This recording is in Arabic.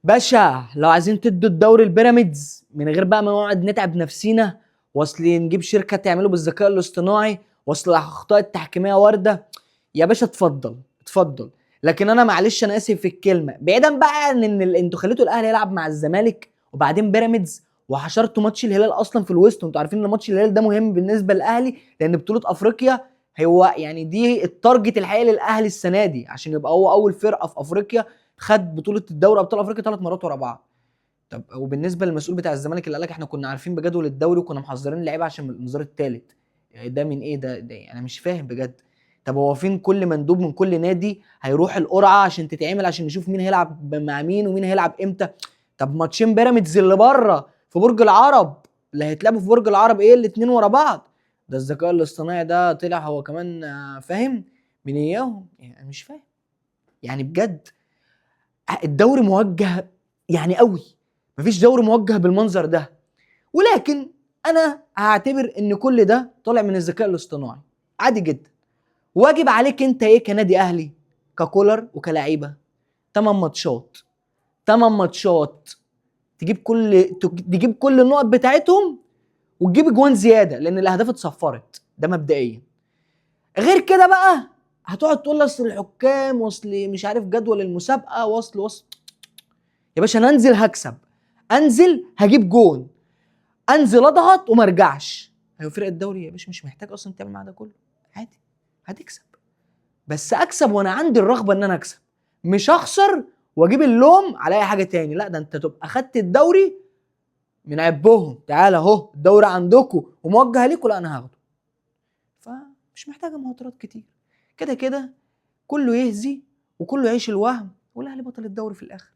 باشا لو عايزين تدوا الدوري البيراميدز من غير بقى ما نقعد نتعب نفسينا، واصل نجيب شركه تعمله بالذكاء الاصطناعي، واصل الاخطاء التحكيميه وارده، يا باشا اتفضل اتفضل. لكن انا معلش انا اسف في الكلمه، بعيدا بقى عن ان انتوا خليتوا الاهلي يلعب مع الزمالك وبعدين بيراميدز، وحشرتوا ماتش الهلال اصلا في الوسط، وانتوا عارفين ان ماتش الهلال ده مهم بالنسبه للاهلي لان بطوله افريقيا هو يعني دي التارجت الحقيقي للاهلي السنه دي، عشان يبقى هو اول فرقه في افريقيا خد بطوله الدوري ابطال افريقيا 3 مرات ورا بعض. طب وبالنسبه للمسؤول بتاع الزمالك اللي قال لك احنا كنا عارفين بجدول الدوري وكنا محذرين اللعيبه عشان الانذار الثالث، يعني ده من ايه ده يعني انا مش فاهم بجد. طب هو فين كل مندوب من كل نادي هيروح القرعه عشان تتعمل عشان نشوف مين هيلعب مع مين ومين هيلعب امتى؟ طب ماتشين بيراميدز اللي بره في برج العرب اللي هيتلعبوا في برج العرب ايه الاثنين ورا بعض، ده الذكاء الاصطناعي ده طلع هو كمان فاهم من اياهم؟ يعني انا مش فاهم يعني بجد. الدوري موجه يعني قوي، مفيش دوري موجه بالمنظر ده. ولكن انا هعتبر ان كل ده طالع من الذكاء الاصطناعي عادي جدا. واجب عليك انت ايه كنادي اهلي ككولر وكلاعيبه؟ 8 ماتشات، 8 ماتشات تجيب كل النقط بتاعتهم وتجيب اجوان زياده لان الاهداف اتصفرت، ده مبدئيا. غير كده بقى هتقعد تقول لي اصل الحكام واصل مش عارف جدول المسابقه واصل. يا باشا انا انزل هكسب، انزل هجيب جون، انزل اضغط وما ارجعش. ايوه فرق الدوري يا باشا مش محتاج اصلا تعمل معاه ده كله، عادي هتكسب. بس اكسب وانا عندي الرغبه ان انا اكسب، مش اخسر واجيب اللوم على اي حاجه تاني. لا ده انت تبقى خدت الدوري من عبهم، تعالى اهو الدوري عندكم وموجه ليكم، لا انا هاخده. فمش محتاجه مهاترات كتير، كده كده كله يهزي وكله يعيش الوهم والاهلي بطل الدوري في الاخر.